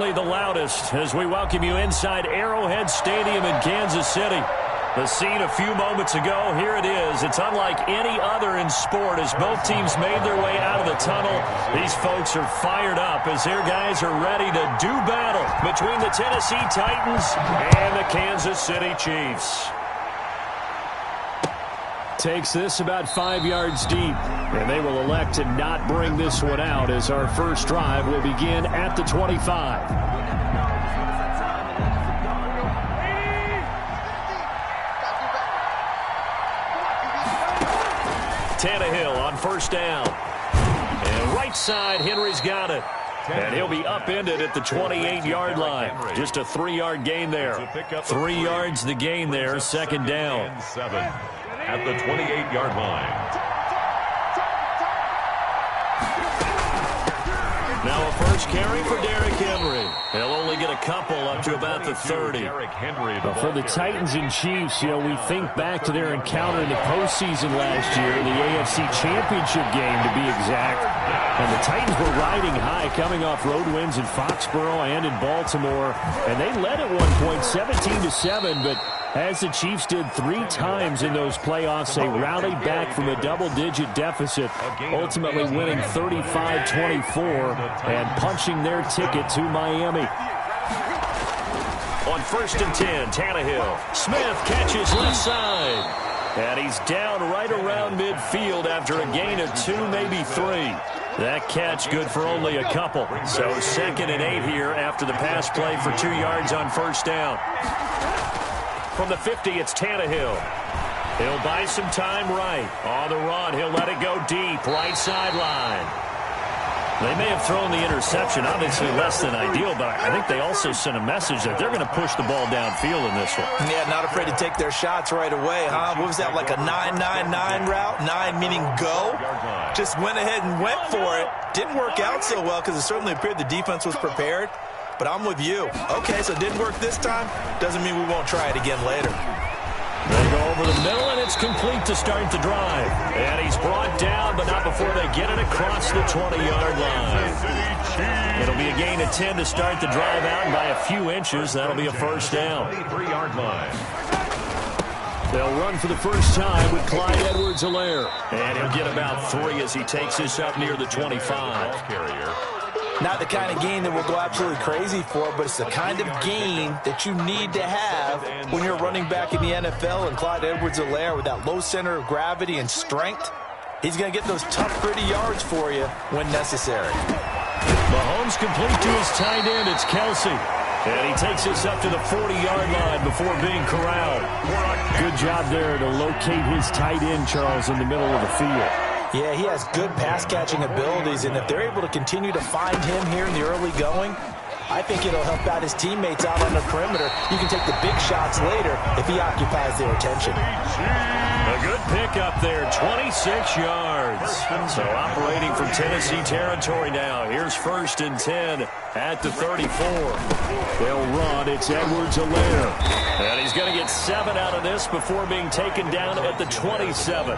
The loudest as we welcome you inside Arrowhead Stadium in Kansas City. The scene a few moments ago, here it is. It's unlike any other in sport as both teams made their way out of the tunnel. These folks are fired up as their guys are ready to do battle between the Tennessee Titans and the Kansas City Chiefs. Takes this about 5 yards deep, and they will elect to not bring this one out as our first drive will begin at the 25. Tannehill on first down. And right side, Henry's got it. And he'll be upended at the 28-yard line. Just a 3-yard gain there. 3 yards the gain there, second down. At the 28-yard line. Now a first carry for Derrick Henry. He'll only get a couple up to about the 30. But for the Titans and Chiefs, we think back to their encounter in the postseason last year, the AFC Championship game to be exact. And the Titans were riding high, coming off road wins in Foxborough and in Baltimore. And they led at one point 17-7, but as the Chiefs did 3 times in those playoffs, they rallied back from a double-digit deficit, ultimately winning 35-24 and punching their ticket to Miami. On first and 10, Tannehill. Smith catches left side. And he's down right around midfield after a gain of 2, maybe 3. That catch good for only a couple. So second and 8 here after the pass play for 2 yards on first down. From the 50, it's Tannehill. He'll buy some time right. On the run, he'll let it go deep, right sideline. They may have thrown the interception, obviously less than ideal, but I think they also sent a message that they're going to push the ball downfield in this one. Yeah, not afraid to take their shots right away, huh? What was that, like a 9-9-9 route? 9 meaning go? Just went ahead and went for it. Didn't work out so well because it certainly appeared the defense was prepared. But I'm with you. Okay, so it didn't work this time. Doesn't mean we won't try it again later. They go over the middle, and it's complete to start the drive. And he's brought down, but not before they get it across the 20-yard line. It'll be a gain of 10 to start the drive out, and by a few inches, that'll be a first down. 3-yard line. They'll run for the first time with Clyde Edwards-Helaire. And he'll get about 3 as he takes this up near the 25. Carrier. Not the kind of gain that we'll go absolutely crazy for, but it's the kind of gain that you need to have when you're running back in the NFL. And Clyde Edwards-Helaire, with that low center of gravity and strength, he's going to get those tough, gritty yards for you when necessary. Mahomes complete to his tight end. It's Kelsey. And he takes this up to the 40-yard line before being corralled. Good job there to locate his tight end, Charles, in the middle of the field. Yeah, he has good pass-catching abilities, and if they're able to continue to find him here in the early going, I think it'll help out his teammates out on the perimeter. You can take the big shots later if he occupies their attention. A good pickup there, 26 yards. So operating from Tennessee territory now. Here's first and 10 at the 34. They'll run. It's Edwards-Helaire. And he's going to get 7 out of this before being taken down at the 27.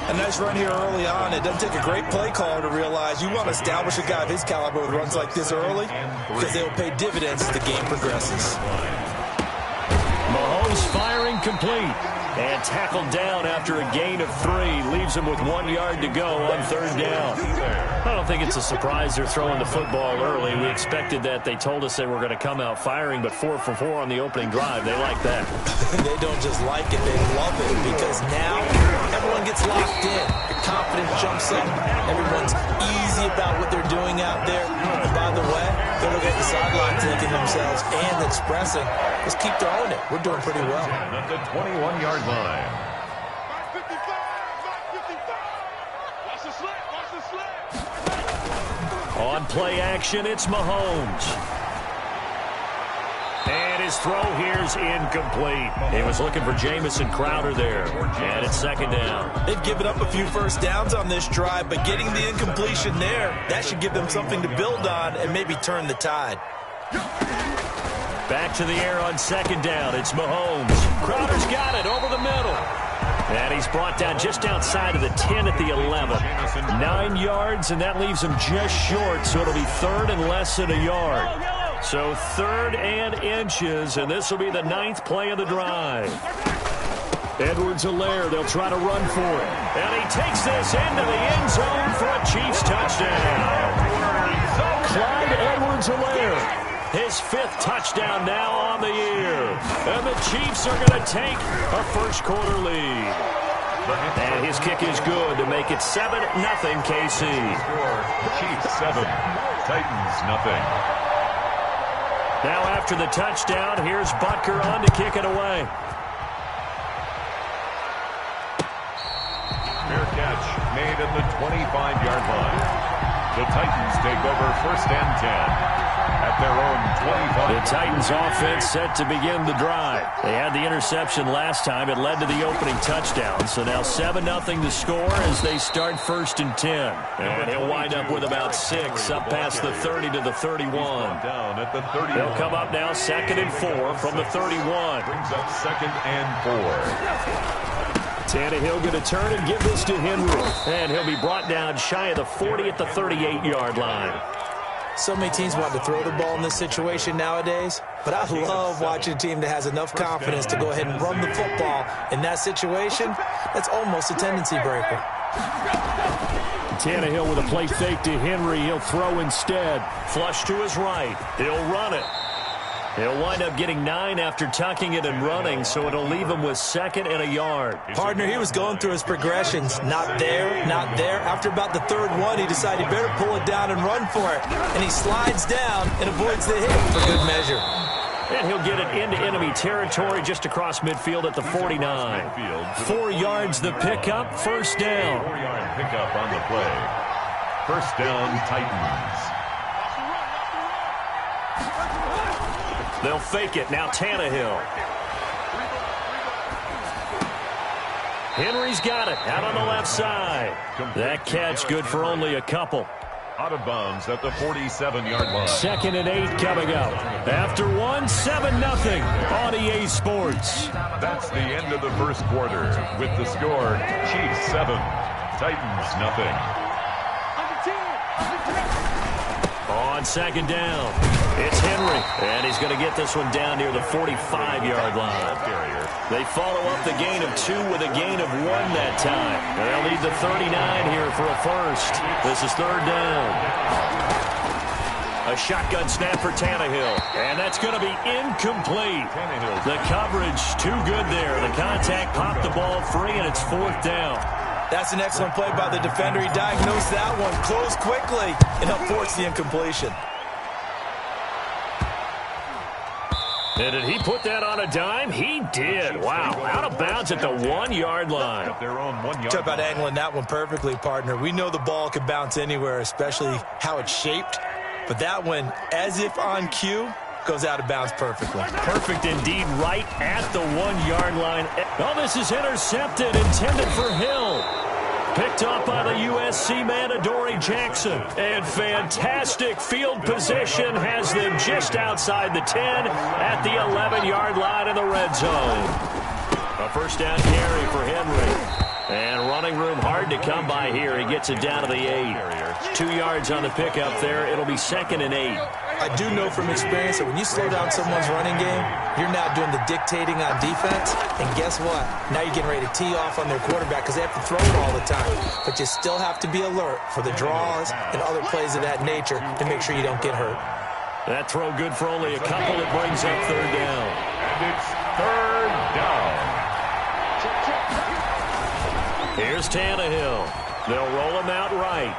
A nice run here early on. It doesn't take a great play caller to realize you want to establish a guy of his caliber with runs like this early because they will pay dividends as the game progresses. Mahomes firing complete. And tackled down after a gain of 3. Leaves him with 1 yard to go on third down. I don't think it's a surprise they're throwing the football early. We expected that. They told us they were going to come out firing, but 4 for 4 on the opening drive. They like that. They don't just like it. They love it because now everyone gets locked in. The confidence jumps up. Everyone's easy about what they're doing out there. And by the way, they're looking at the sideline thinking themselves and expressing, let's keep throwing it. We're doing pretty well. At the 21-yard line. On play action, it's Mahomes. And his throw here's incomplete. He was looking for Jamison Crowder there. And it's second down. They've given up a few first downs on this drive, but getting the incompletion there, that should give them something to build on and maybe turn the tide. Back to the air on second down. It's Mahomes. Crowder's got it over the middle. And he's brought down just outside of the 10 at the 11. 9 yards, and that leaves him just short, so it'll be third and less than a yard. So third and inches, and this will be the 9th play of the drive. Edwards-Helaire, they'll try to run for it. And he takes this into the end zone for a Chiefs touchdown. Clyde Edwards-Helaire, his 5th touchdown now on the year. And the Chiefs are going to take a first-quarter lead. And his kick is good to make it 7-0 KC. Chiefs 7, Titans nothing. Now after the touchdown, here's Butker on to kick it away. Fair catch made at the 25-yard line. The Titans take over first and 10 at their own 25. The Titans offense set to begin the drive. They had the interception last time. It led to the opening touchdown. So now 7-0 to score as they start first and 10. And he'll wind up with about 6 up past the 30 to the 31. Down at the 30. They'll come up now 2nd and 4 from the 31. Brings up 2nd and 4. Tannehill going to turn and give this to Henry. And he'll be brought down shy of the 40 at the 38-yard line. So many teams want to throw the ball in this situation nowadays, but I love watching a team that has enough confidence to go ahead and run the football. In that situation, that's almost a tendency breaker. Tannehill with a play fake to Henry. He'll throw instead. Flush to his right. He'll run it. He'll wind up getting 9 after tucking it and running, so it'll leave him with 2nd and a yard. Partner, he was going through his progressions. Not there, not there. After about the 3rd one, he decided he better pull it down and run for it. And he slides down and avoids the hit for good measure. And he'll get it into enemy territory just across midfield at the 49. 4 yards the pickup, first down. 4-yard pickup on the play. First down, Titans. They'll fake it. Now Tannehill. Henry's got it. Out on the left side. That catch good for only a couple. Out of bounds at the 47-yard line. 2nd and 8 coming up. After 7-0 on EA Sports. That's the end of the first quarter. With the score, Chiefs 7, Titans nothing. On 2nd down, it's Henry. And he's going to get this one down near the 45-yard line. They follow up the gain of 2 with a gain of 1 that time. They'll need the 39 here for a first. This is 3rd down. A shotgun snap for Tannehill. And that's going to be incomplete. The coverage too good there. The contact popped the ball free, and it's 4th down. That's an excellent play by the defender. He diagnosed that one, closed quickly, and forced the incompletion. And did he put that on a dime? He did. Wow. Out of bounds at the 1-yard line. Talk about angling that one perfectly, partner. We know the ball can bounce anywhere, especially how it's shaped. But that one, as if on cue, goes out of bounds perfectly. Perfect indeed, right at the 1-yard line. Oh, this is intercepted, intended for Hill. Picked up by the USC man, Adoree Jackson. And fantastic field position has them just outside the 10 at the 11-yard line in the red zone. A first down carry for Henry. And running room hard to come by here. He gets it down to the 8. 2 yards on the pickup there. It'll be 2nd and 8. I do know from experience that when you slow down someone's running game, you're now doing the dictating on defense. And guess what? Now you're getting ready to tee off on their quarterback because they have to throw it all the time. But you still have to be alert for the draws and other plays of that nature to make sure you don't get hurt. That throw good for only a couple. It brings up 3rd down. And it's 3rd down. Here's Tannehill. They'll roll him out right.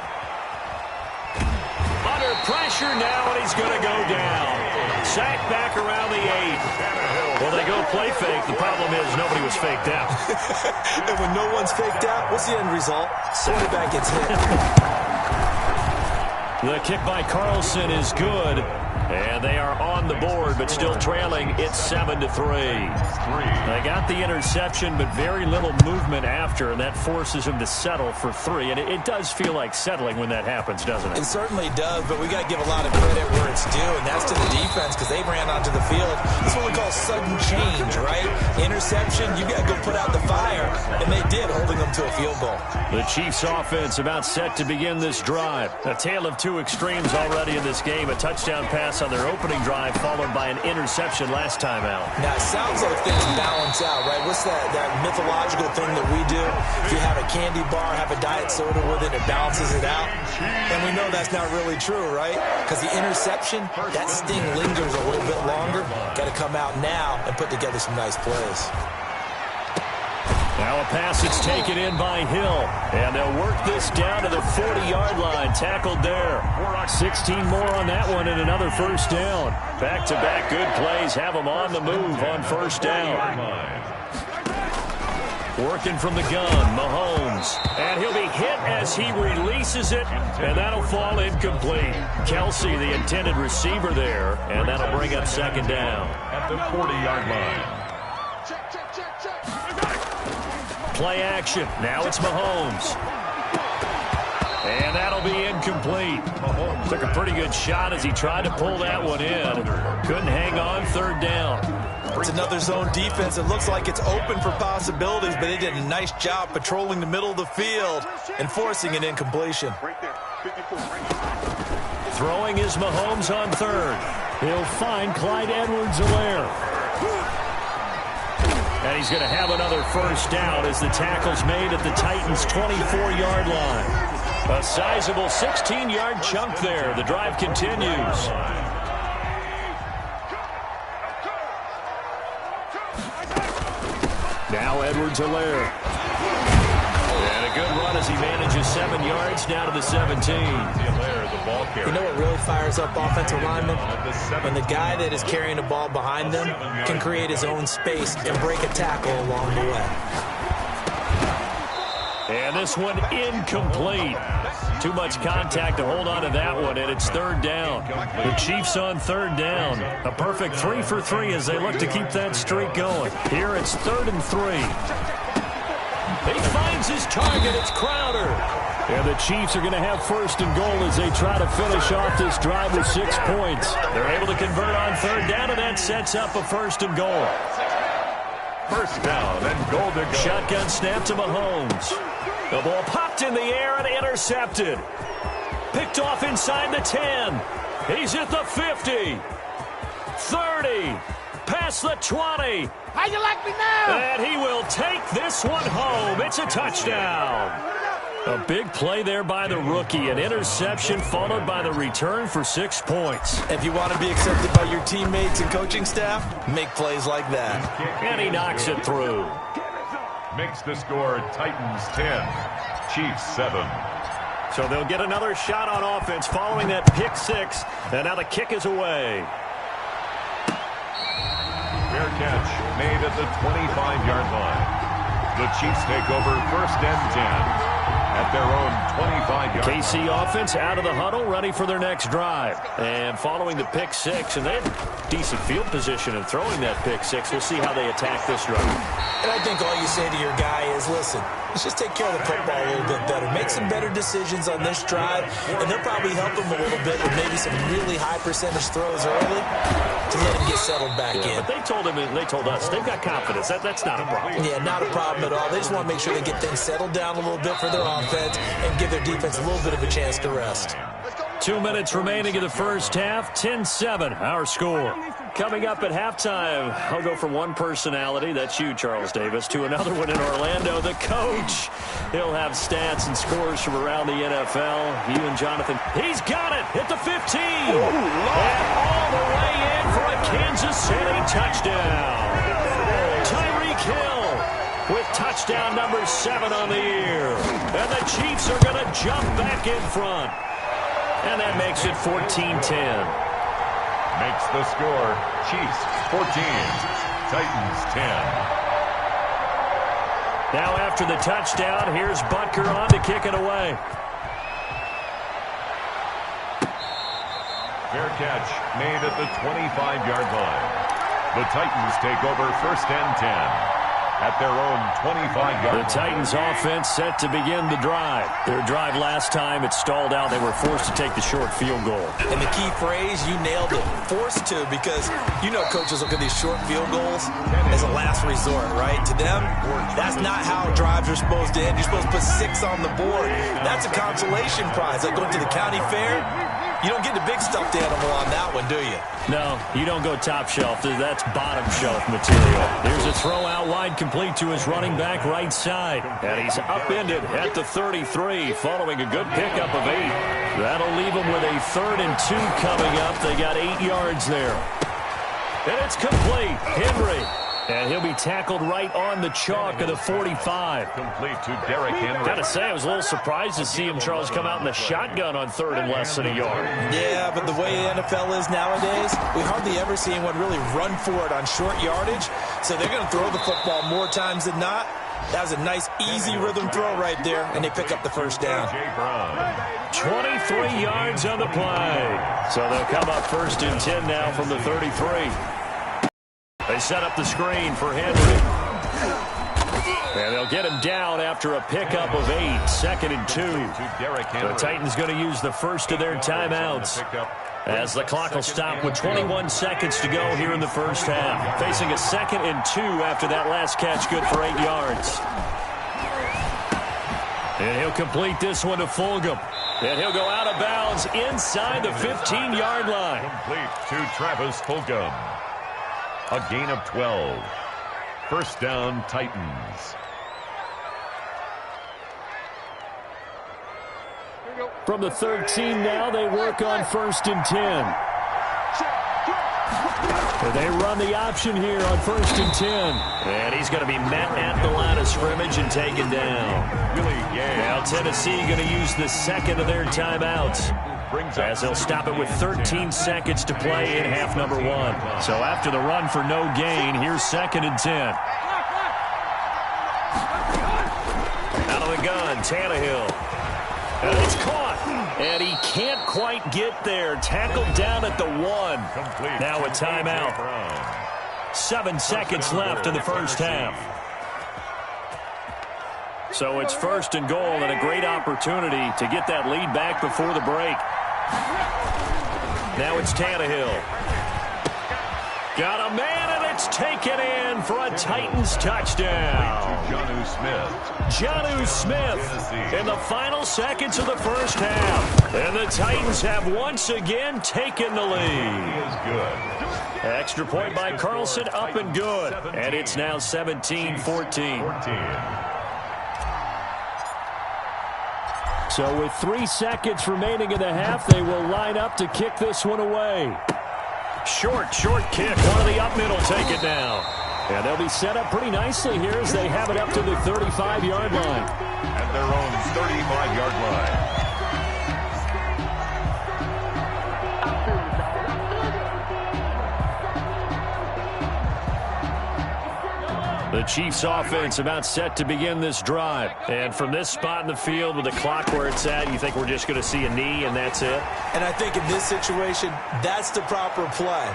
Under pressure now, and he's going to go down. Sacked back around the 8. Well, they go play fake. The problem is nobody was faked out. And when no one's faked out, what's the end result? Quarterback gets hit. The kick by Carlson is good. And they are on the board, but still trailing. It's 7-3. They got the interception, but very little movement after, and that forces them to settle for 3. And it does feel like settling when that happens, doesn't it? It certainly does, but we got to give a lot of credit where it's due, and that's to the defense because they ran onto the field. That's what we call sudden change, right? Interception, you got to go put out the fire, and they did, holding them to a field goal. The Chiefs offense about set to begin this drive. A tale of two extremes already in this game. A touchdown pass on their opening drive followed by an interception last time out. Now, it sounds like things balance out, right? What's that mythological thing that we do? If you have a candy bar, have a diet soda with it, it balances it out. And we know that's not really true, right? Because the interception, that sting lingers a little bit longer. Got to come out now and put together some nice plays. Now a pass that's taken in by Hill. And they'll work this down to the 40-yard line. Tackled there. 16 more on that one and another first down. Back-to-back good plays have them on the move on first down. Working from the gun, Mahomes. And he'll be hit as he releases it. And that'll fall incomplete. Kelsey, the intended receiver there. And that'll bring up second down. At the 40-yard line. Play action. Now it's Mahomes. And that'll be incomplete. Mahomes took a pretty good shot as he tried to pull that one in. Couldn't hang on, third down. It's another zone defense. It looks like it's open for possibilities, but they did a nice job patrolling the middle of the field and forcing an incompletion. Throwing is Mahomes on third. He'll find Clyde Edwards-Helaire. And he's going to have another first down as the tackle's made at the Titans' 24-yard line. A sizable 16-yard chunk there. The drive continues. Now Edwards-Helaire. And a good run as he manages 7 yards down to the 17. You know what really fires up offensive linemen? When the guy that is carrying the ball behind them can create his own space and break a tackle along the way. And this one incomplete. Too much contact to hold on to that one, and it's third down. The Chiefs on third down. A perfect 3 for 3 as they look to keep that streak going. Here it's 3rd and 3. He finds his target. It's Crowder. And the Chiefs are going to have first and goal as they try to finish off this drive with 6 points. They're able to convert on third down, and that sets up a first and goal. First down and goal to go. Shotgun snap to Mahomes. The ball popped in the air and intercepted. Picked off inside the 10. He's at the 50. 30. Past the 20. How you like me now? And he will take this one home. It's a touchdown. A big play there by the rookie. An interception followed by the return for 6 points. If you want to be accepted by your teammates and coaching staff, make plays like that. And he knocks it through. Makes the score Titans 10, Chiefs 7. So they'll get another shot on offense following that pick 6. And now the kick is away. Fair catch made at the 25-yard line. The Chiefs take over first and 10. At their own 25-yard line. KC offense out of the huddle, ready for their next drive. And following the pick 6, and they have decent field position in throwing that pick 6. We'll see how they attack this drive. And I think all you say to your guy is, listen, let's just take care of the football a little bit better. Make some better decisions on this drive, and they'll probably help him a little bit with maybe some really high percentage throws early to let him get settled back in. But they told us they've got confidence. That's not a problem. Yeah, not a problem at all. They just want to make sure they get things settled down a little bit for their offense and give their defense a little bit of a chance to rest. 2 minutes remaining in the first half. 10-7, our score. Coming up at halftime, I'll go from one personality, that's you, Charles Davis, to another one in Orlando, the coach. He'll have stats and scores from around the NFL. You and Jonathan, he's got it at the 15. And all the way in for a Kansas City touchdown. Tyreek Hill with touchdown number 7 on the year. And the Chiefs are going to jump back in front. And that makes it 14-10. Makes the score Chiefs 14, Titans 10. Now after the touchdown, here's Butker on to kick it away. Fair Fair catch made at the 25-yard line. The Titans take over 1st and 10 at their own 25-yard line. The Titans offense set to begin the drive. Their drive last time, it stalled out. They were forced to take the short field goal. And the key phrase, you nailed it, forced to, because you know coaches look at these short field goals as a last resort, right? To them, that's not how drives are supposed to end. You're supposed to put 6 on the board. That's a consolation prize. Like going to the county fair, you don't get the big stuffed animal on that one, do you? No, you don't go top shelf. That's bottom shelf material. Here's a throw out wide, complete to his running back right side. And he's upended at the 33 following a good pickup of 8. That'll leave him with a 3rd and 2 coming up. They got 8 yards there. And it's complete. Henry. And he'll be tackled right on the chalk of the 45. Complete to Derrick Henry. Got to say, I was a little surprised to see him, Charles, come out in the shotgun on 3rd and less than a yard. Yeah, but the way the NFL is nowadays, we hardly ever see anyone really run for it on short yardage. So they're going to throw the football more times than not. That was a nice, easy rhythm throw right there, and they pick up the 1st down. 23 yards on the play. So they'll come up 1st and 10 now from the 33. They set up the screen for Henry. And they'll get him down after a pickup of 8. 2nd and 2. The Titans going to use the first of their timeouts as the clock will stop with 21 seconds to go here in the first half. Facing a 2nd and 2 after that last catch, good for 8 yards. And he'll complete this one to Fulgham. And he'll go out of bounds inside the 15-yard line. Complete to Travis Fulgham. A gain of 12. 1st down, Titans. From the 13 now, they work on 1st and 10. And they run the option here on 1st and 10. And he's going to be met at the line of scrimmage and taken down. Now Tennessee going to use the 2nd of their timeouts, as they'll stop it with 13 seconds to play in half number 1. So after the run for no gain, here's 2nd and 10. Out of the gun, Tannehill. And it's caught. And he can't quite get there. Tackled down at the 1. Now a timeout. 7 seconds left in the first half. So it's 1st and goal, and a great opportunity to get that lead back before the break. Now it's Tannehill. Got a man, and it's taken in for a Titans touchdown. Jonnu Smith in the final seconds of the first half. And the Titans have once again taken the lead. Extra point by Carlson, up and good. And it's now 17-14. So with 3 seconds remaining in the half, they will line up to kick this one away. Short kick. One of the up middle take it down. And they'll be set up pretty nicely here as they have it up to the 35-yard line. At their own 35-yard line. The Chiefs offense about set to begin this drive. And from this spot in the field with the clock where it's at, you think we're just going to see a knee and that's it? And I think in this situation, that's the proper play.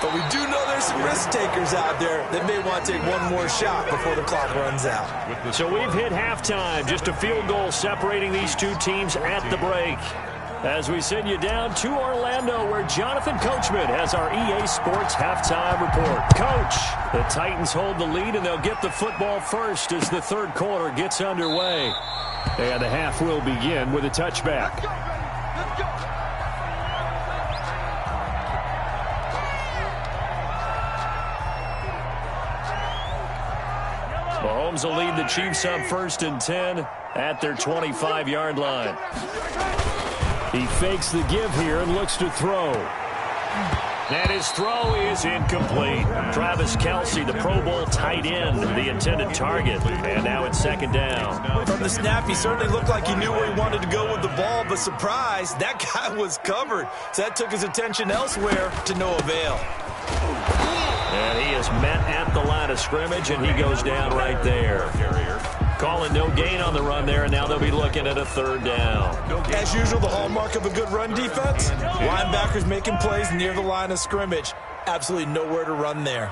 But we do know there's some risk takers out there that may want to take one more shot before the clock runs out. So we've hit halftime. Just a field goal separating these two teams at the break. As we send you down to Orlando, where Jonathan Coachman has our EA Sports halftime report. Coach, the Titans hold the lead, and they'll get the football first as the third quarter gets underway. And the half will begin with a touchback. Mahomes will lead the Chiefs on 1st and 10 at their 25-yard line. He fakes the give here and looks to throw. And his throw is incomplete. Travis Kelce, the Pro Bowl tight end, the intended target. And now it's 2nd down. From the snap, he certainly looked like he knew where he wanted to go with the ball, but surprise, that guy was covered. So that took his attention elsewhere to no avail. And he is met at the line of scrimmage, and he goes down right there. Calling no gain on the run there, and now they'll be looking at a third down. As usual, the hallmark of a good run defense, linebackers making plays near the line of scrimmage. Absolutely nowhere to run there.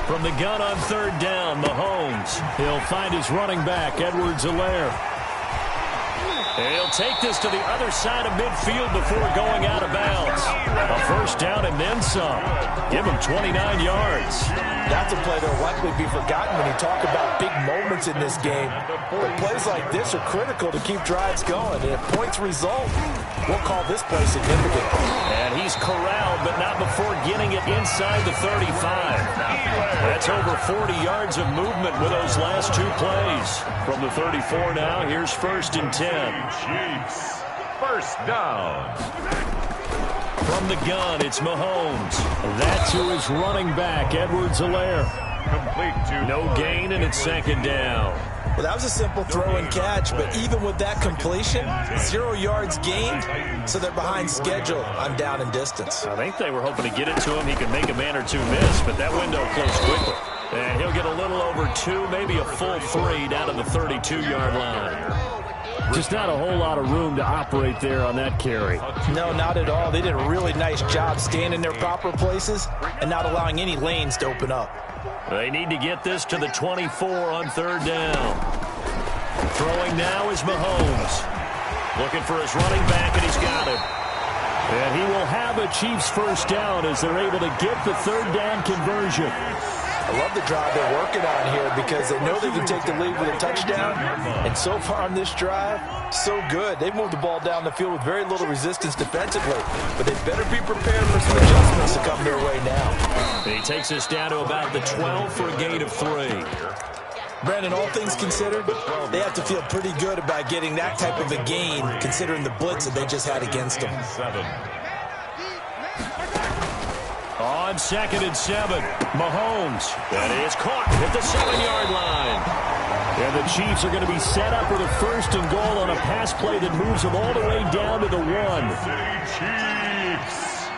From the gun on third down, Mahomes. He'll find his running back, Edwards-Helaire. He'll take this to the other side of midfield before going out of bounds. A first down and then some. Give him 29 yards. That's a play that will likely be forgotten when you talk about big moments in this game. But plays like this are critical to keep drives going. And if points result, we'll call this play significant. And he's corralled, but not before getting it inside the 35. That's over 40 yards of movement with those last two plays. From the 34 now, here's 1st and 10. Chiefs, first down. From the gun, it's Mahomes. That's who is running back, Edwards-Helaire. Complete to No gain, and it's 2nd down. Well, that was a simple throw and catch, but even with that completion, 0 yards gained, so they're behind schedule on down and distance. I think they were hoping to get it to him. He could make a man or two miss, but that window closed quickly. And he'll get a little over 2, maybe a full 3 down to the 32-yard line. Just not a whole lot of room to operate there on that carry. No, not at all. They did a really nice job staying in their proper places and not allowing any lanes to open up. They need to get this to the 24 on third down. Throwing now is Mahomes. Looking for his running back, and he's got it. And he will have a Chiefs first down as they're able to get the third down conversion. I love the drive they're working on here because they know they can take the lead with a touchdown. And so far on this drive, so good. They've moved the ball down the field with very little resistance defensively. But they better be prepared for some adjustments to come their way now. He takes us down to about the 12 for a gain of 3. Brandon, all things considered, they have to feel pretty good about getting that type of a gain considering the blitz that they just had against them. On 2nd and 7, Mahomes. That is caught at the 7-yard line. And the Chiefs are going to be set up with a 1st and goal on a pass play that moves them all the way down to the 1. Chiefs.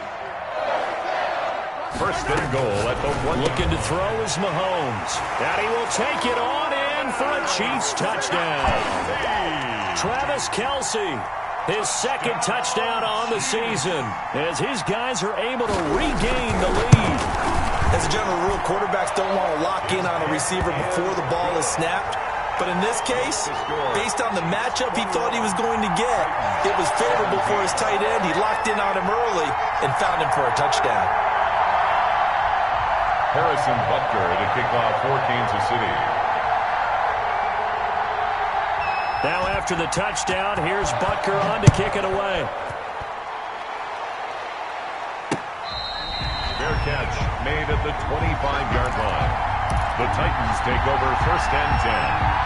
1st and goal at the 1. Looking to throw is Mahomes. And he will take it on in for a Chiefs touchdown. Travis Kelce. His 2nd touchdown on the season as his guys are able to regain the lead. As a general rule, quarterbacks don't want to lock in on a receiver before the ball is snapped. But in this case, based on the matchup he thought he was going to get, it was favorable for his tight end. He locked in on him early and found him for a touchdown. Harrison Butker to kick off for Kansas City. Now after the touchdown, here's Butker on to kick it away. Fair catch made at the 25-yard line. The Titans take over 1st and 10.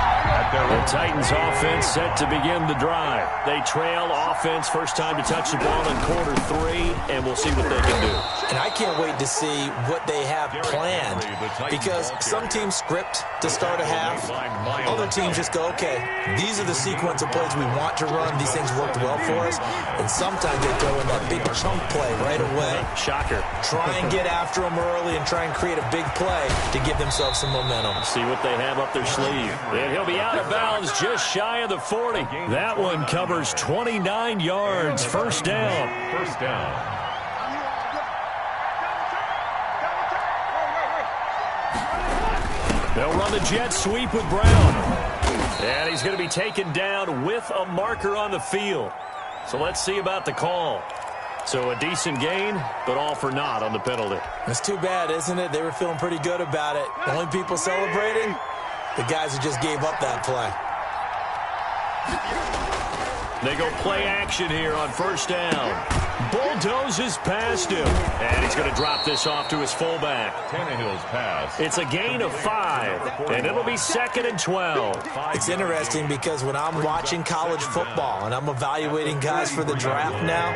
The Titans offense set to begin the drive. They trail offense first time to touch the ball in quarter 3, and we'll see what they can do. And I can't wait to see what they have planned because some teams script to start a half. Other teams just go, okay, these are the sequence of plays we want to run. These things worked well for us. And sometimes they throw in that big chunk play right away. Shocker. Try and get after them early and try and create a big play to give themselves some momentum. See what they have up their sleeve. And he'll be out of bounds just shy of the 40. That one covers 29 yards. First down. First down. They'll run the jet sweep with Brown. And he's going to be taken down with a marker on the field. So let's see about the call. So a decent gain, but all for naught on the penalty. It's too bad, isn't it? They were feeling pretty good about it. The only people celebrating, the guys who just gave up that play. They go play action here on first down. Bulldozes past him. And he's going to drop this off to his fullback. Tannehill's pass. It's a gain of 5, and it'll be 2nd and 12. It's interesting because when I'm watching college football and I'm evaluating guys for the draft now,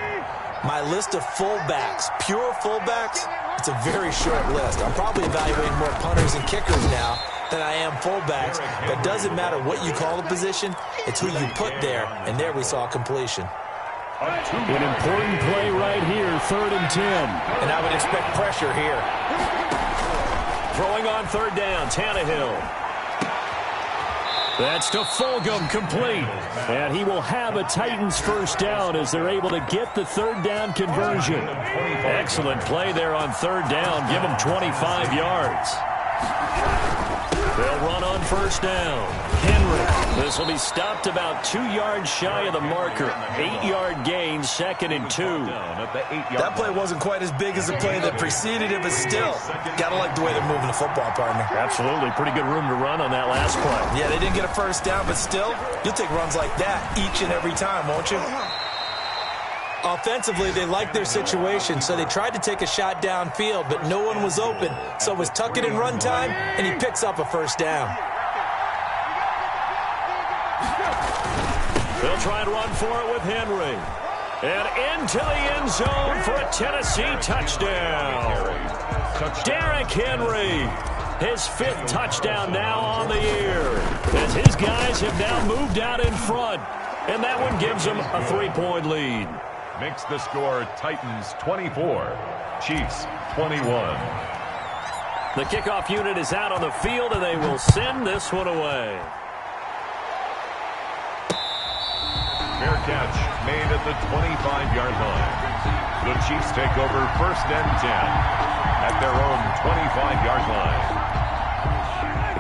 my list of fullbacks, pure fullbacks, it's a very short list. I'm probably evaluating more punters and kickers now than I am fullbacks. But it doesn't matter what you call the position, it's who you put there, and there we saw completion. An important play right here, 3rd and 10. And I would expect pressure here. Throwing on third down, Tannehill. That's to Fulgham, complete. And he will have a Titans first down as they're able to get the third down conversion. Excellent play there on third down. Give them 25 yards. They'll run on first down. Henry. This will be stopped about 2 yards shy of the marker. 8-yard gain, 2nd and 2. That play wasn't quite as big as the play that preceded it, but still, gotta like the way they're moving the football, partner. Absolutely. Pretty good room to run on that last play. Yeah, they didn't get a first down, but still, you'll take runs like that each and every time, won't you? Offensively, they liked their situation, so they tried to take a shot downfield, but no one was open. So it was tuck it in run time, and he picks up a first down. They'll try and run for it with Henry. And into the end zone for a Tennessee touchdown. Derrick Henry, his 5th touchdown now on the year, as his guys have now moved out in front. And that one gives them a 3-point lead. Makes the score Titans 24, Chiefs 21. The kickoff unit is out on the field, and they will send this one away. Fair catch made at the 25-yard line. The Chiefs take over 1st and 10 at their own 25-yard line.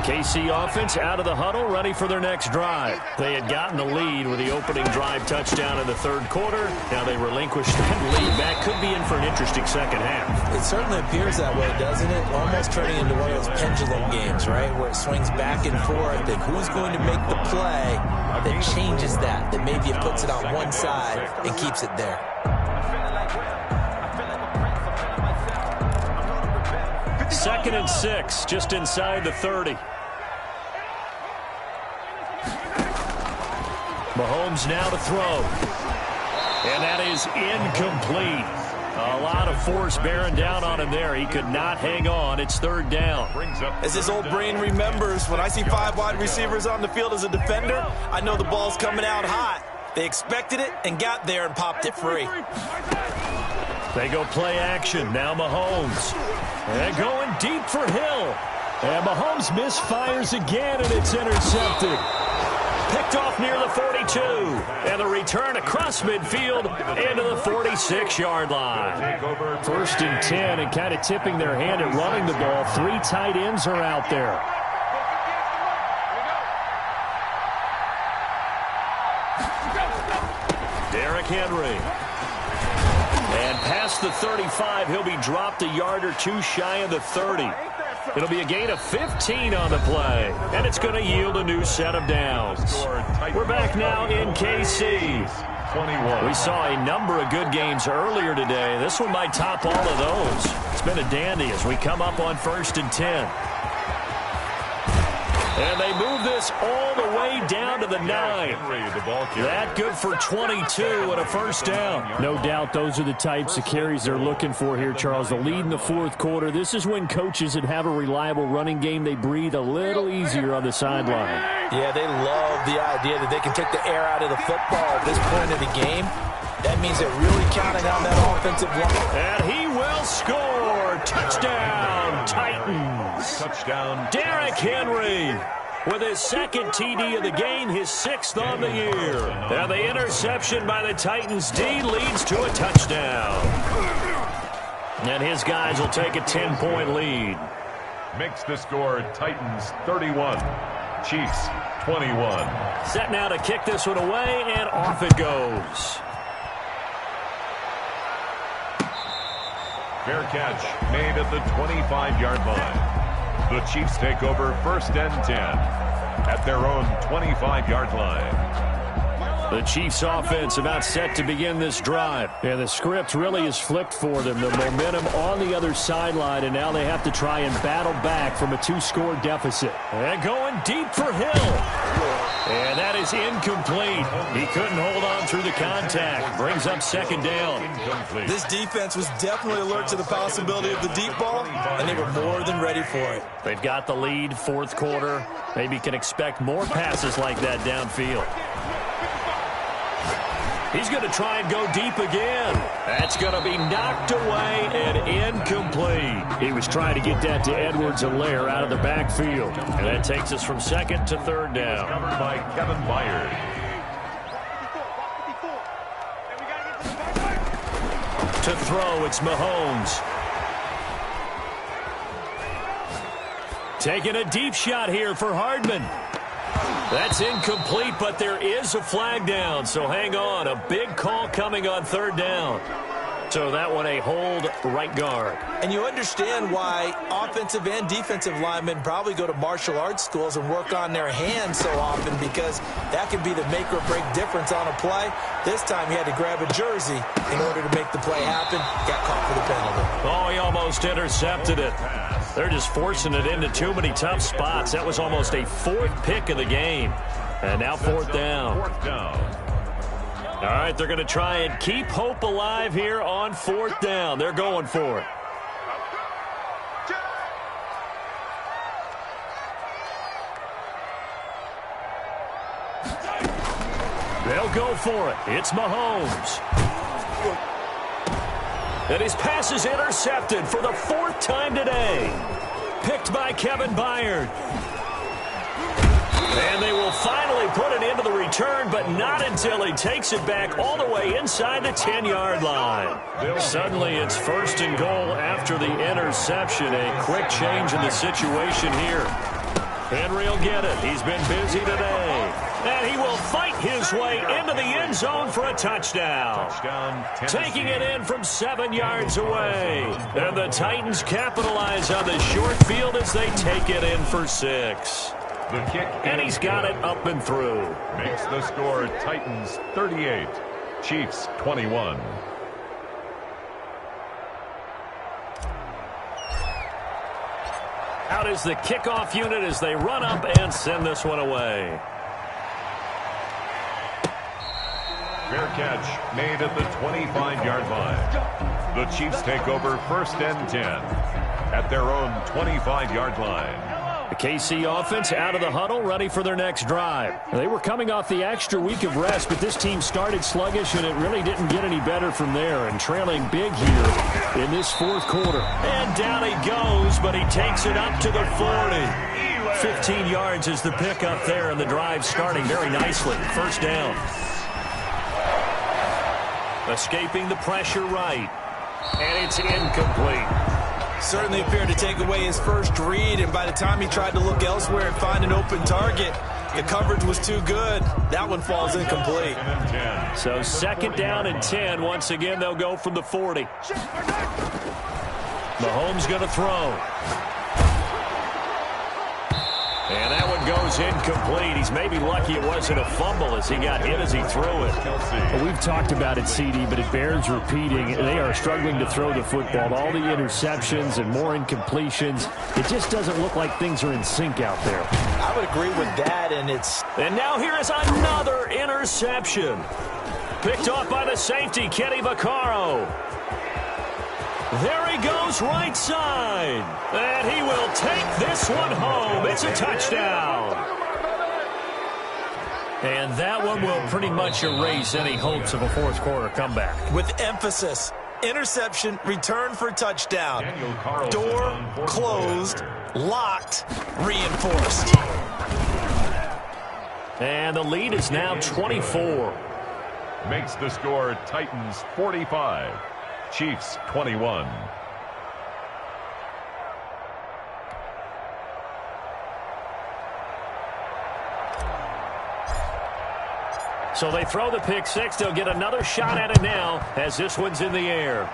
KC offense out of the huddle, ready for their next drive. They had gotten the lead with the opening drive touchdown in the 3rd quarter. Now they relinquish that lead. That could be in for an interesting second half. It certainly appears that way, doesn't it? Almost turning into one of those pendulum games, right, where it swings back and forth, and who's going to make the play that changes that maybe it puts it on one side and keeps it there. Second and 6, just inside the 30. Mahomes now to throw. And that is incomplete. A lot of force bearing down on him there. He could not hang on. It's 3rd down. As his old brain remembers, when I see 5 wide receivers on the field as a defender, I know the ball's coming out hot. They expected it and got there and popped it free. They go play action. Now Mahomes. And going deep for Hill. And Mahomes misfires again, and it's intercepted. Picked off near the 42. And the return across midfield into the 46-yard line. 1st and 10, and kind of tipping their hand at running the ball. 3 tight ends are out there. Derrick Henry. And past the 35, he'll be dropped a yard or 2 shy of the 30. It'll be a gain of 15 on the play, and it's going to yield a new set of downs. We're back now in KC. We saw a number of good games earlier today. This one might top all of those. It's been a dandy as we come up on 1st and 10. And they move this all the way down to the 9. That good for 22 and a first down. No doubt those are the types of carries they're looking for here, Charles. The lead in the 4th quarter. This is when coaches that have a reliable running game, they breathe a little easier on the sideline. Yeah, they love the idea that they can take the air out of the football at this point of the game. That means they're really counting on that offensive line. And he will score. Touchdown, Titans. Touchdown. Derrick Henry with his 2nd TD of the game, his 6th on the year. And the interception by the Titans D leads to a touchdown. And his guys will take a 10-point lead. Makes the score Titans 31, Chiefs 21. Set now to kick this one away, and off it goes. Fair catch made at the 25-yard line. The Chiefs take over 1st and 10 at their own 25-yard line. The Chiefs offense about set to begin this drive. Yeah, the script really is flipped for them. The momentum on the other sideline, and now they have to try and battle back from a 2-score deficit. And going deep for Hill. And that is incomplete. He couldn't hold on through the contact. Brings up 2nd down. This defense was definitely alert to the possibility of the deep ball, and they were more than ready for it. They've got the lead, 4th quarter. Maybe can expect more passes like that downfield. He's going to try and go deep again. That's going to be knocked away and incomplete. He was trying to get that to Edwards-Helaire out of the backfield. And that takes us from second to third down. Covered by Kevin Byard. To throw, it's Mahomes. Taking a deep shot here for Hardman. That's incomplete, but there is a flag down, so hang on. A big call coming on third down. So that one a hold right guard. And you understand why offensive and defensive linemen probably go to martial arts schools and work on their hands so often, because that can be the make or break difference on a play. This time he had to grab a jersey in order to make the play happen. Got caught for the penalty. Oh, he almost intercepted it. They're just forcing it into too many tough spots. That was almost a fourth pick of the game. And now fourth down. All right, they're going to try and keep hope alive here on fourth down. They're going for it. They'll go for it. It's Mahomes. And his pass is intercepted for the fourth time today. Picked by Kevin Byard. And they will finally put it into the return, but not until he takes it back all the way inside the 10-yard line. Suddenly it's first and goal after the interception. A quick change in the situation here. Henry will get it. He's been busy today. And he will fight his way into the end zone for a touchdown. Taking it in from 7 yards away. And the Titans capitalize on the short field as they take it in for 6. The kick, and he's got it up and through. Makes the score Titans 38, Chiefs 21. Out is the kickoff unit as they run up and send this one away. Fair catch made at the 25-yard line. The Chiefs take over first and 10 at their own 25-yard line. The KC offense out of the huddle, ready for their next drive. They were coming off the extra week of rest, but this team started sluggish, and it really didn't get any better from there, and trailing big here in this fourth quarter. And down he goes, but he takes it up to the 40. 15 yards is the pickup there, and the drive starting very nicely. First down. Escaping the pressure right. And it's incomplete. Certainly appeared to take away his first read, and by the time he tried to look elsewhere and find an open target, the coverage was too good. That one falls incomplete. So second down and 10. Once again, they'll go from the 40. Mahomes going to throw. And that one goes incomplete. He's maybe lucky it wasn't a fumble as he got hit as he threw it. Well, we've talked about it, CD, but it bears repeating. They are struggling to throw the football. All the interceptions and more incompletions. It just doesn't look like things are in sync out there. I would agree with that, And now here is another interception. Picked off by the safety, Kenny Vaccaro. There he goes right side. And he will take this one home. It's a touchdown. And that one will pretty much erase any hopes of a fourth quarter comeback. With emphasis, interception, return for touchdown. Door closed, locked, reinforced. And the lead is now 24. Makes the score Titans 45. Chiefs 21. So they throw the pick six. They'll get another shot at it now as this one's in the air.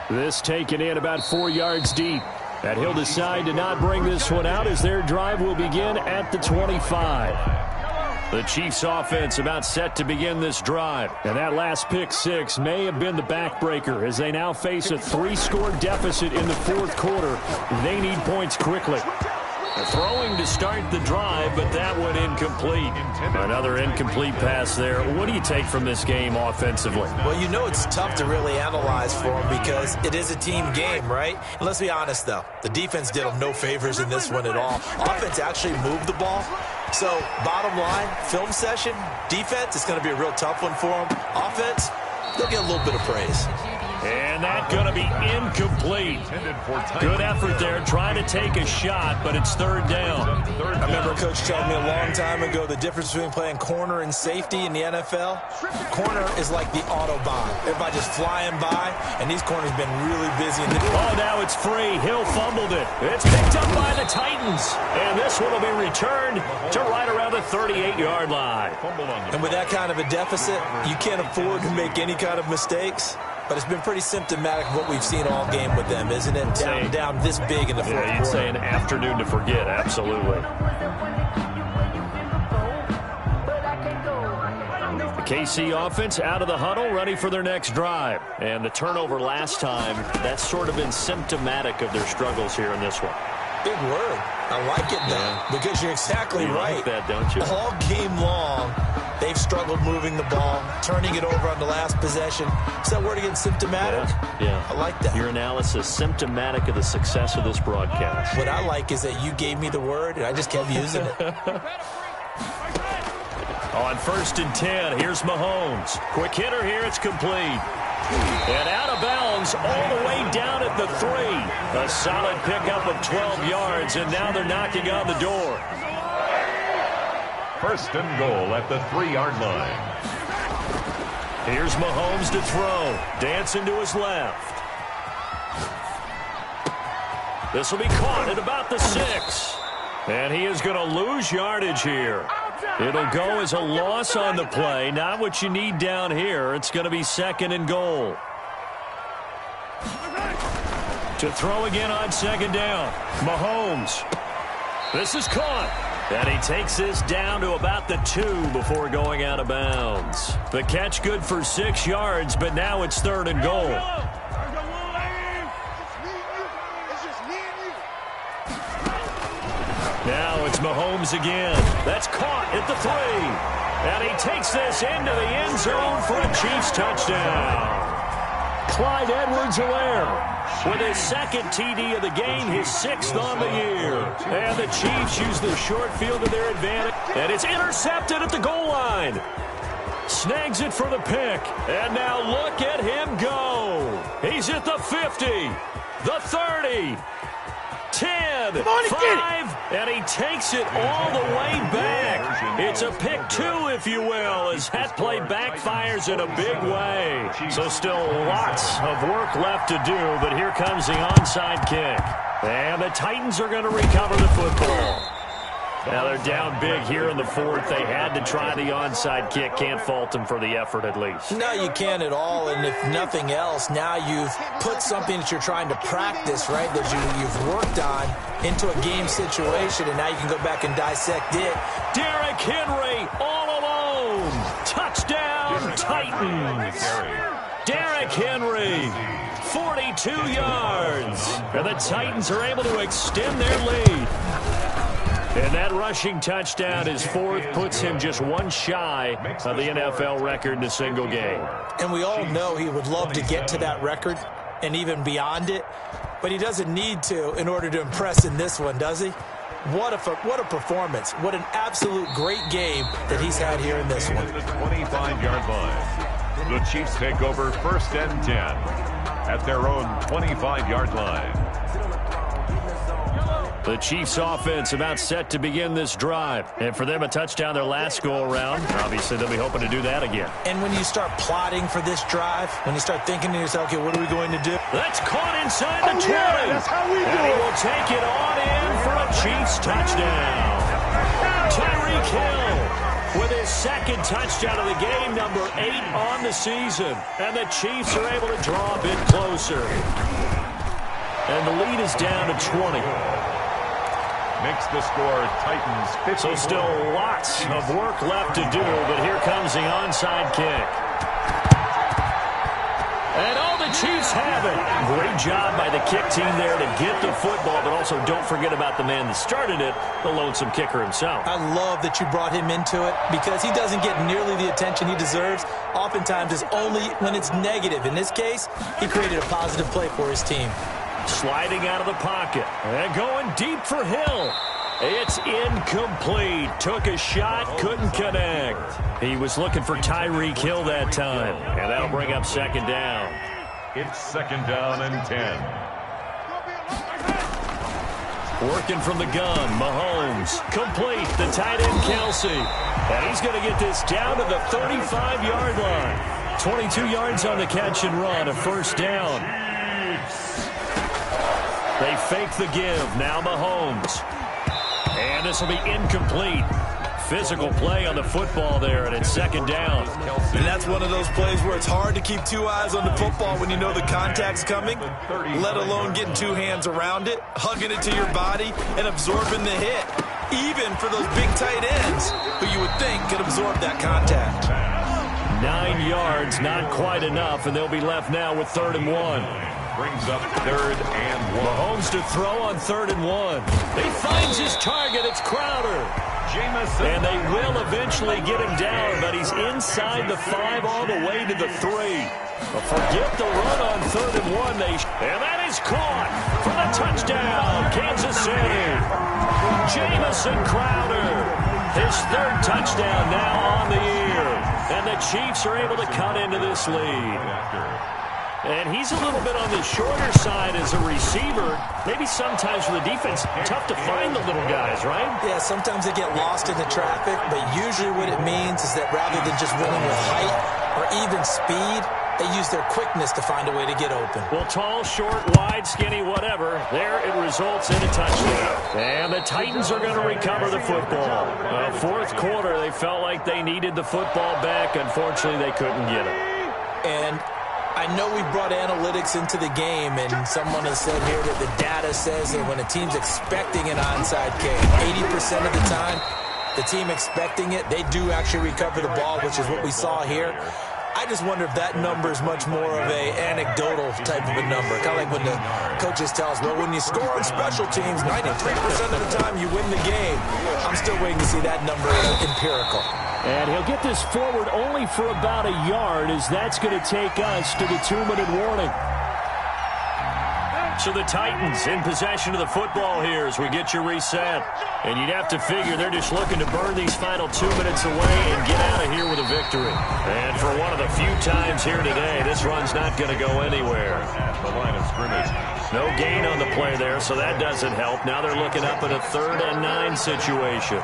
This taken in about 4 yards deep. And he'll decide to not bring this one out as their drive will begin at the 25. The Chiefs offense about set to begin this drive. And that last pick six may have been the backbreaker as they now face a 3-score deficit in the fourth quarter. They need points quickly. Throwing to start the drive, but that one incomplete. Another incomplete pass there. What do you take from this game offensively? Well, you know it's tough to really analyze for them because it is a team game, right? And let's be honest, though. The defense did them no favors in this one at all. Offense actually moved the ball. So, bottom line, film session, defense, it's going to be a real tough one for them. Offense, they'll get a little bit of praise. And that's going to be incomplete. Good effort there, trying to take a shot, but it's third down. I remember Coach telling me a long time ago the difference between playing corner and safety in the NFL. Corner is like the Autobahn. Everybody just flying by, and these corners have been really busy. Oh, now it's free. Hill fumbled it. It's picked up by the Titans. And this one will be returned to right around the 38-yard line. And with that kind of a deficit, you can't afford to make any kind of mistakes. But it's been pretty symptomatic of what we've seen all game with them, isn't it? Down this big in the fourth quarter. You'd say an afternoon to forget, absolutely. The KC offense out of the huddle, ready for their next drive. And the turnover last time, that's sort of been symptomatic of their struggles here in this one. Big word. I like it, though, because you're exactly right. Like that, don't you? All game long, they've struggled moving the ball, turning it over on the last possession. Is that word again, symptomatic? Yeah. I like that. Your analysis, symptomatic of the success of this broadcast. What I like is that you gave me the word, and I just kept using it. On 1st and 10, here's Mahomes. Quick hitter here, it's complete. And out of bounds all the way down at the 3. A solid pickup of 12 yards, and now they're knocking on the door. 1st and goal at the 3-yard line. Here's Mahomes to throw. Dancing to his left. This will be caught at about the 6. And he is going to lose yardage here. It'll go as a loss on the play. Not what you need down here. It's going to be 2nd and goal. To throw again on 2nd down. Mahomes. This is caught. And he takes this down to about the 2 before going out of bounds. The catch good for 6 yards, but now it's 3rd and goal. Now it's Mahomes again. That's caught at the 3. And he takes this into the end zone for a Chiefs touchdown. Clyde Edwards-Helaire with his 2nd TD of the game, his 6th on the year. And the Chiefs use the short field to their advantage. And it's intercepted at the goal line. Snags it for the pick. And now look at him go. He's at the 50, the 30, 10, 5, and he takes it all the way back. It's a pick 2, if you will, as that play backfires in a big way. So still lots of work left to do, but here comes the onside kick. And the Titans are going to recover the football. Now they're down big here in the 4th. They had to try the onside kick. Can't fault them for the effort at least. No, you can't at all. And if nothing else, now you've put something that you're trying to practice, right, that you've worked on into a game situation, and now you can go back and dissect it. Derrick Henry all alone. Touchdown, Titans. Derrick Henry, 42 yards. And the Titans are able to extend their lead. And that rushing touchdown, his 4th, puts him just one shy of the NFL record in a single game. And we all know he would love to get to that record and even beyond it, but he doesn't need to in order to impress in this one, does he? What a performance. What an absolute great game that he's had here in this one. The 25-yard line. The Chiefs take over 1st and 10 at their own 25-yard line. The Chiefs offense about set to begin this drive. And for them, a touchdown their last go-around. Obviously, they'll be hoping to do that again. And when you start plotting for this drive, when you start thinking to yourself, okay, what are we going to do? That's caught inside the 20. Yeah, that's how we do and he it. will take it on in for a Chiefs touchdown. Tyreek Hill with his 2nd touchdown of the game, number 8 on the season. And the Chiefs are able to draw a bit closer. And the lead is down to 20. Makes the score Titans 50. So still lots of work left to do, but here comes the onside kick. And all the Chiefs have it. Great job by the kick team there to get the football, but also don't forget about the man that started it, the lonesome kicker himself. I love that you brought him into it because he doesn't get nearly the attention he deserves. Oftentimes it's only when it's negative. In this case, he created a positive play for his team. Sliding out of the pocket and going deep for Hill. It's incomplete. Took a shot, couldn't connect. He was looking for Tyreek Hill that time, and that'll bring up second down. It's second down and 10. Working from the gun, Mahomes. Complete, the tight end, Kelsey. And he's going to get this down to the 35-yard line. 22 yards on the catch and run, a first down. They fake the give, now Mahomes. And this will be incomplete. Physical play on the football there, and it's second down. And that's one of those plays where it's hard to keep two eyes on the football when you know the contact's coming, let alone getting two hands around it, hugging it to your body, and absorbing the hit, even for those big tight ends who you would think could absorb that contact. 9 yards, not quite enough, and they'll be left now with 3rd and 1. Brings up 3rd and 1. Mahomes to throw on 3rd and 1. He finds his target. It's Crowder. And they will eventually get him down, but he's inside the 5 all the way to the 3. But forget the run on 3rd and 1. And that is caught for the touchdown, Kansas City. Jamison Crowder, his 3rd touchdown now on the year. And the Chiefs are able to cut into this lead. And he's a little bit on the shorter side as a receiver. Maybe sometimes for the defense, tough to find the little guys, right? Yeah, sometimes they get lost in the traffic, but usually what it means is that rather than just winning with height or even speed, they use their quickness to find a way to get open. Well, tall, short, wide, skinny, whatever, there it results in a touchdown. And the Titans are going to recover the football. Fourth quarter, they felt like they needed the football back. Unfortunately, they couldn't get it. And I know we brought analytics into the game, and someone has said here that the data says that when a team's expecting an onside kick, 80% of the time, the team expecting it, they do actually recover the ball, which is what we saw here. I just wonder if that number is much more of a anecdotal type of a number. Kind of like when the coaches tell us, well, when you score on special teams, 93% of the time you win the game. I'm still waiting to see that number empirical. And he'll get this forward only for about a yard, as that's going to take us to the 2-minute warning. So the Titans in possession of the football here as we get you reset. And you'd have to figure they're just looking to burn these final 2 minutes away and get out of here with a victory. And for one of the few times here today, this run's not going to go anywhere. At the line of scrimmage. No gain on the play there, so that doesn't help. Now they're looking up at a 3rd and 9 situation.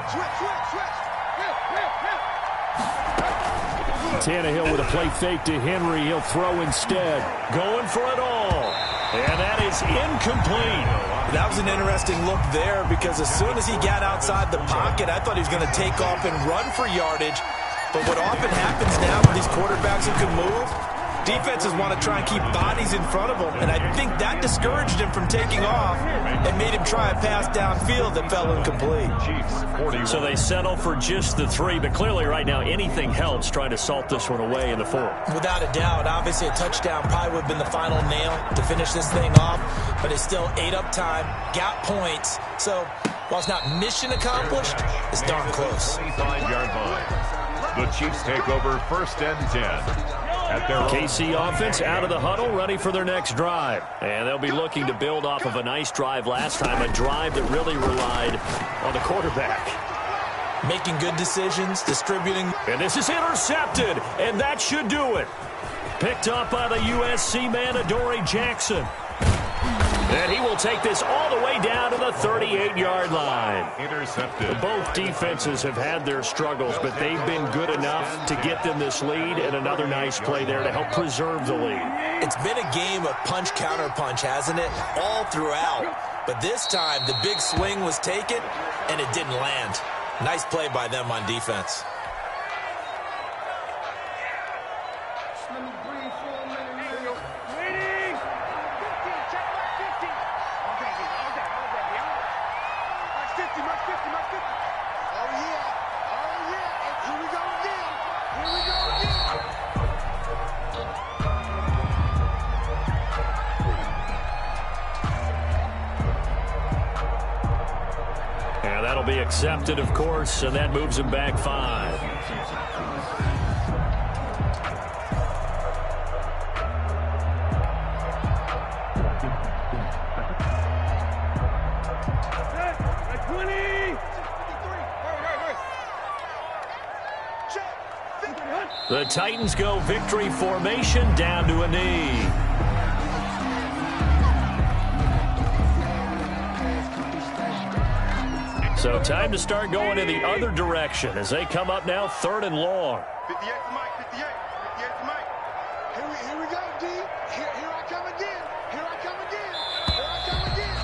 Tannehill with a play fake to Henry. He'll throw instead. Going for it all. And that is incomplete. That was an interesting look there because as soon as he got outside the pocket, I thought he was going to take off and run for yardage. But what often happens now with these quarterbacks who can move, defenses want to try and keep bodies in front of them. And I think that discouraged him from taking off and made him try a pass downfield that fell incomplete. So they settle for just the 3, but clearly right now anything helps trying to salt this one away in the 4th. Without a doubt, obviously a touchdown probably would have been the final nail to finish this thing off, but it's still ate up time, got points. So while it's not mission accomplished, it's darn close. 25-yard line. The Chiefs take over 1st and 10. At their KC offense out of the huddle, ready for their next drive. And they'll be looking to build off of a nice drive last time, a drive that really relied on the quarterback. Making good decisions, distributing. And this is intercepted, and that should do it. Picked up by the USC man, Adoree Jackson. And he will take this all the way down to the 38-yard line. Intercepted. Both defenses have had their struggles, but they've been good enough to get them this lead, and another nice play there to help preserve the lead. It's been a game of punch-counter-punch, hasn't it? All throughout. But this time, the big swing was taken, and it didn't land. Nice play by them on defense. That'll be accepted, of course, and that moves him back 5. The Titans go victory formation down to a knee. So time to start going in the other direction as they come up now 3rd and long. 58 to Mike, 58 to Mike. Here we go, D. Here I come again. Here I come again. Here I come again.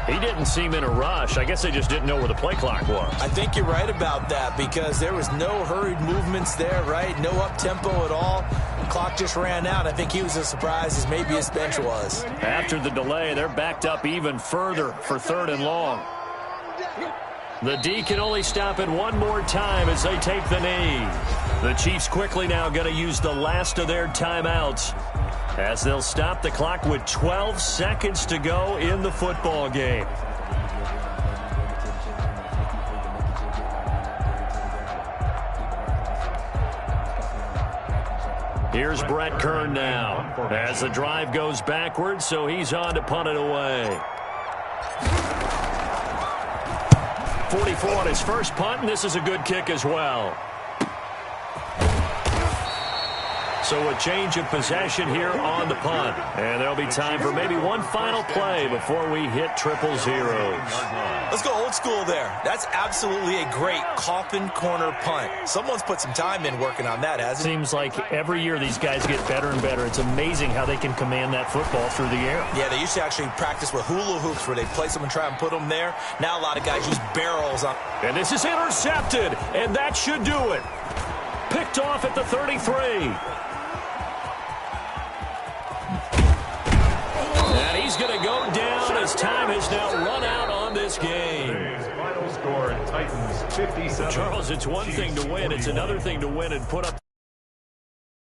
He didn't seem in a rush. I guess they just didn't know where the play clock was. I think you're right about that because there was no hurried movements there, right? No up-tempo at all. The clock just ran out. I think he was as surprised as maybe his bench was. After the delay, they're backed up even further for 3rd and long. The D can only stop it one more time as they take the knee. The Chiefs quickly now going to use the last of their timeouts as they'll stop the clock with 12 seconds to go in the football game. Here's Brett Kern now as the drive goes backwards, so he's on to punt it away. 44 on his first punt, and this is a good kick as well. So a change of possession here on the punt. And there'll be time for maybe one final play before we hit triple zeros. Let's go old school there. That's absolutely a great coffin corner punt. Someone's put some time in working on that, hasn't it? Seems like every year these guys get better and better. It's amazing how they can command that football through the air. Yeah, they used to actually practice with hula hoops where they place them and try and put them there. Now a lot of guys use barrels on. And this is intercepted, and that should do it. Picked off at the 33. And he's going to go down as time has now run out on this game. Final score, Titans 57. Charles, it's one thing to win. It's another thing to win and put up